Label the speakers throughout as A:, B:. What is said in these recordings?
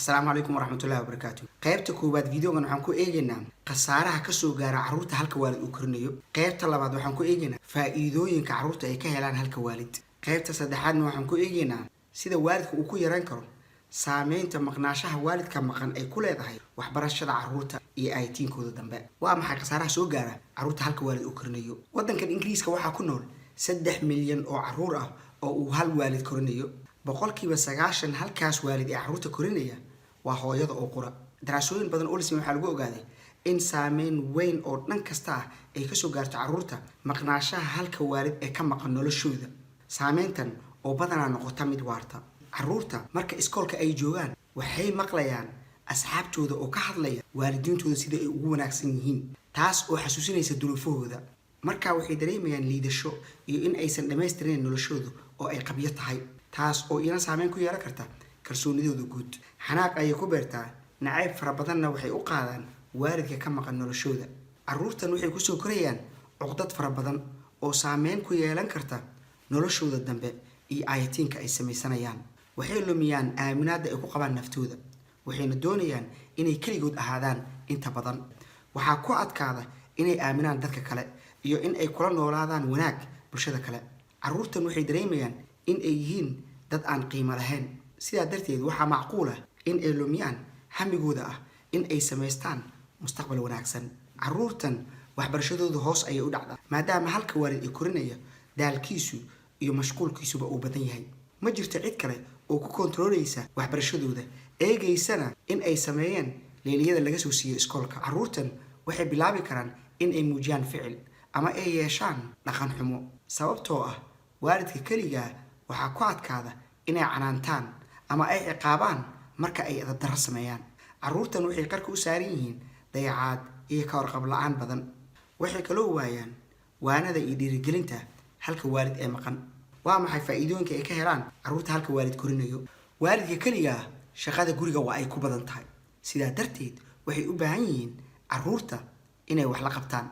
A: السلام عليكم ورحمة الله وبركاته. قيبت كوباد فيديو عن حنكو إيجينا قصارها كسو جارة عروتها هالكوالد أوكرانيو. قيبت اللباد وحنكو إيجينا فائدوين كعروتها إيكهلان هالكوالد. قيبت صدحان وحنكو إيجينا سيدا والدك وكو يرانكرو سامين تمقناشها والد كمقن أي كل هاي وحبرشة عروتها أيتين كود الدنباء. وأما حق قصارها سو جارة عروتها هالكوالد أوكرانيو. ودن كان إنجليز كواحد كنول 6 مليون أو عرورة أو هالوالد كورنيو. boqolkiiba 90 halkaas waalid ee caruurta korinaya waa hooyada oo qura. Daraasooyin badan oo la sameeyay waxa lagu ogaaday in saameyn weyn oo dhan kasta ay ka soo gaarto caruurta maqnaashaha halka waalid ee ka maqan noloshooda. Saameyntan oo badanaa noqota mid waarta. Caruurta marka iskoolka ay joogaan waxay maqlayaan asxaabtooda oo ka hadlaya waalidiintooda sida ay ugu wanaagsan yihiin, taas oo xasuusinaysa duruufahooda. Marka waxay dareemayaan liidasho iyo in aysan dhameystirin noloshooda oo ay qabyo tahay. taas oo ina saameyn ku yeelan karta kalsoonidooda guud. Xanaaq ay ku beertaa nacayb fara badanna waxay u qaadaan waalidka ka maqan noloshooda. Caruurtan waxay ku soo korayaan cuqdad fara badan oo saameyn ku yeelan karta noloshooda dambe iyo aytiinka ay samaysanayaan. Waxay lumiyaan aaminaadda ay ku qabaan naftooda. Waxayna doonayaan inay kaligood ahaadaan inta badan. Waxaa ku adkaada inay aaminaan dadka kale iyo in ay kula noolaadaan wanaag bulshada kale. Caruurtan waxay dareemayaan in ay yihiin dad aan qiimo lahayn. Sidaa darteed waxaa macquul ah in ay lumiyaan hamigooda ah in ay samaystaan mustaqbal wanaagsan. Caruurtan waxbarashadoodu hoos ayay u dhacdaa maadaama halka waalid ay korinaya daalkiisu iyo mashquulkiisuba uu badan yahay. Ma jirto cid kale oo ku kontroolaysa waxbarashadooda eegaysana in ay sameeyaan leeliyada laga soo siiyay iskoolka. Caruurtan waxay bilaabi karaan in ay muujiyaan ficil ama ay yeeshaan dhaqan xumo sababtoo ah waalidka kaliya waxaa ku adkaada inay canaantaan ama ay ciqaabaan marka ay edab sameeyaan. Caruurtan waxay qarka u saaran yihiin dayacaad iyo ka warqab la'aan badan. Waxay kaloo waayaan waanada iyo dhiirigelinta halka waalid ee maqan. Waa maxay faa'iidooyinka ay ka helaan caruurta halka waalid korinayo? Waalidka kaliya shaqada guriga waa ay ku badan tahay. Sidaa darteed waxay u baahan yihiin caruurta inay wax la qabtaan,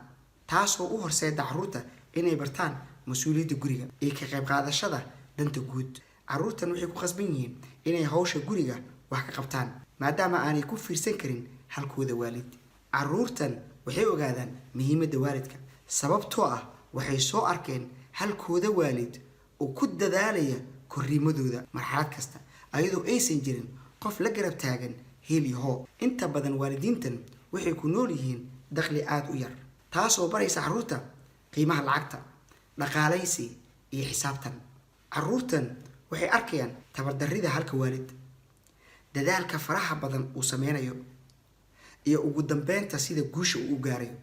A: taasoo u horseeda caruurta inay bartaan mas'uuliyadda guriga iyo ka qayb qaadashada danta guud. Caruurtan waxay ku qasban yihiin inay hawsha guriga wax ka qabtaan maadaama aanay ku fiirsan karin halkooda waalid. Caruurtan waxay ogaadaan muhiimadda waalidka sababtoo ah waxay soo arkeen halkooda waalid oo ku dadaalaya korriimadooda marxalad kasta ayadoo aysan jirin qof la garab taagan heel iyo hoo. Inta badan waalidiintan waxay ku nool yihiin dakhli aad u yar, taasoo baraysa caruurta qiimaha lacagta, dhaqaalaysi iyo xisaabtan. Caruurtan waxay arkayaan tabardarrida halka waalid, dadaalka faraha badan uu sameynayo iyo ugu dambeynta sida guusha uu gaarayo,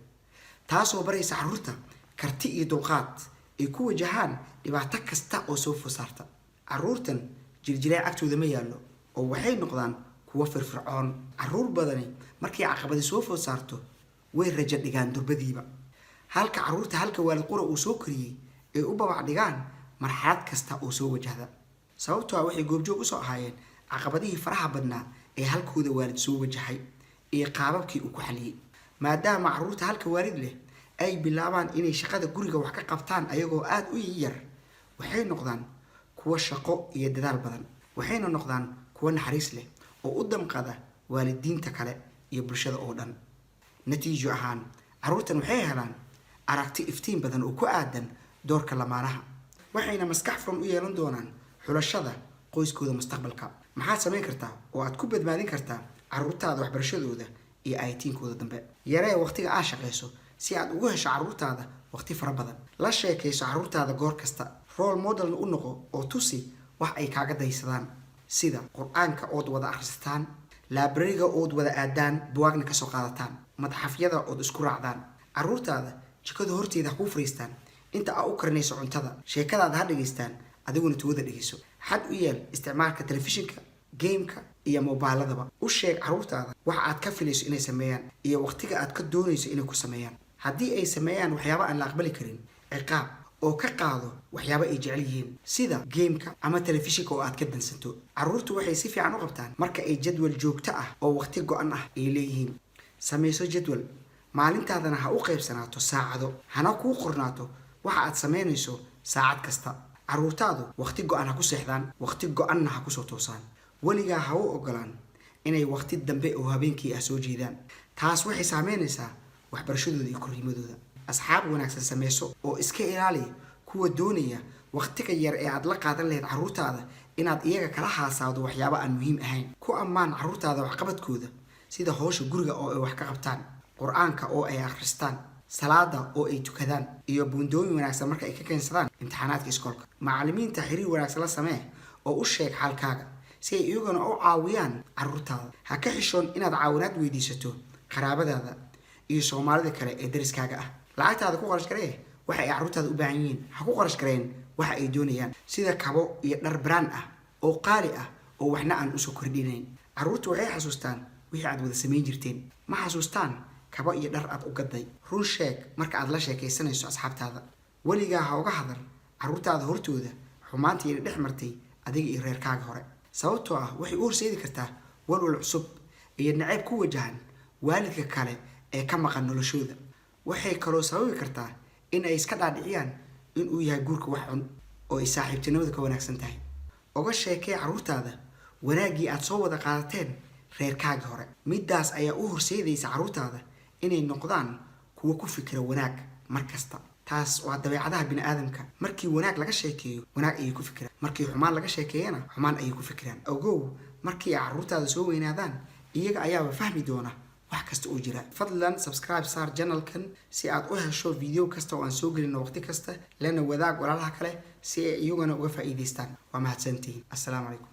A: taasoo baraysa caruurta karti iyo dulqaad ay ku wajahaan dhibaato kasta oo soo fosaarta. Caruurtan jiljilaac agtooda ma yaallo oo waxay noqdaan kuwo firfircoon. Caruur badani markay caqabadi soo fosaarto way rajo dhigaan durbadiiba, halka caruurta halka waalid qura uu soo koriyay ay u babac dhigaan marxalad kasta oo soo wajahda. Sababtoo ah waxay goobjoog u soo ahaayeen caqabadihii faraha badnaa ee halkooda waalid soo wajahay iyo qaababkii uu ku xaliyay. Maadaama caruurta halka waalid leh ay bilaabaan inay shaqada guriga wax ka qabtaan ayagoo aad u yar, waxay noqdaan kuwo shaqo iyo dadaal badan. Waxayna noqdaan kuwo naxariis leh oo u damqada waalidiinta kale iyo bulshada oo dhan. Natiijo ahaan caruurtan waxay helaan aragti iftiin badan oo ku aadan doorka lamaanaha, waxayna maskax furan u yeelan doonaan xulashada qoyskooda mustaqbalka. Maxaad samayn kartaa oo aad ku badbaadin kartaa caruurtaada waxbarashadooda iyo aytiinkooda dambe? Yaree waqtiga aad shaqayso si aad ugu hesho caruurtaada waqti fara badan. La sheekayso caruurtaada goor kasta. Role model u noqo oo tusi wax ay kaaga daysadaan sida quraanka ood wada akhrisataan, library-ga ood wada aadaan, buugna ka soo qaadataan, madxafyada ood isku raacdaan. Caruurtaada jikada horteeda ku fariistaan inta aad u karinayso cuntada. Sheekadaada ha dhageystaan adiguna tuwada dhageyso. Xad u yeel isticmaalka telefishinka, gameka iyo mobiladaba. U sheeg caruurtaada wax aad ka filayso inay sameeyaan iyo waqtiga aad ka doonayso inay ku sameeyaan. Haddii ay sameeyaan waxyaabo aan la aqbali karin, ciqaab oo ka qaado waxyaabo ay jecel yihiin sida gameka ama telefishinka oo aad ka dansanto. Caruurtu waxay si fiican u qabtaan marka ay jadwal joogto ah oo waqti go'an ah ay leeyihiin. Sameyso jadwal maalintaadana ha u qaybsanaato saacado, hana kuu qornaato waxa aad sameynayso saacad kasta. caruurtaadu waqti go'an ha ku seexdaan waqti go'anna ha ku soo toosaan waligaa ha u ogolaan inay waqti dambe oo habeenkii soo jeedaan. taas waxay saameynaysaa waxbarashadooda iyo korriimadooda. asxaab wanaagsan sameyso oo iska ilaali kuwa doonaya waqtiga yar ee aad la qaadan lahayd carruurtaada inaad iyaga kala haasaado waxyaabo aan muhiim ahayn. ku ammaan carruurtaada waxqabadkooda sida hawsha guriga oo ay wax ka qabtaan, qur-aanka oo ay akhristaan, salaada oo ay tukadaan, iyo buundooyin wanaagsan marka ay ka keensadaan imtixaanaadka iskoolka. macallimiinta xiriir wanaagsan la samee oo u sheeg xaalkaaga si ay iyaguna u caawiyaan carruurtaada. ha ka xishoon inaad caawinaad weydiisato qaraabadaada iyo soomaalida kale ee dariskaaga ah. lacagtaada ku qarash garee waxa ay carruurtaada u baahan yihiin, ha ku qarash gareen waxa ay doonayaan sida kabo iyo dhar brand ah oo qaali ah oo waxna aan usoo kordhinayn. carruurtu waxay xasuustaan wixii aad wada samayn jirteen, ma xasuustaan kabo iyo dhar aad u gaday. run sheeg marka aad la sheekaysanayso asxaabtaada. weligaa ha uga hadal carruurtaada hortooda xumaantii dhex martay adiga iyo reerkaaga hore, sababtoo ah waxay u horseedi kartaa walwal cusub iyo nacayb ku wajahan waalidka kale ee ka maqan noloshooda. waxay kaloo sababi kartaa in ay iska dhaadhiciyaan inuu yahay guurka wax xun oo ay saaxiibtinimada ka wanaagsan tahay. uga sheekee carruurtaada wanaaggii aad soo wada qaadateen reerkaagii hore. midaas ayaa u horseedaysa carruurtaada inay noqdaan kuwa ku fikira wanaag mar kasta. taas waa dabeecadaha bini'aadamka. markii wanaag laga sheekeeyo wanaag ayay ku fikiraan, markii xumaan laga sheekeeyana xumaan ayay ku fikiraan. ogow markii ay carruurtaada soo weynaadaan iyaga ayaaba fahmi doona wax kasta oo jira. fadlan subscribe saar channelkan si aad u hesho video kasta oo aan soo gelino waqti kasta, lana wadaag walaalaha kale si ay iyaguna uga faa'iidaystaan. waa mahadsantihiin. assalaamu calaykum.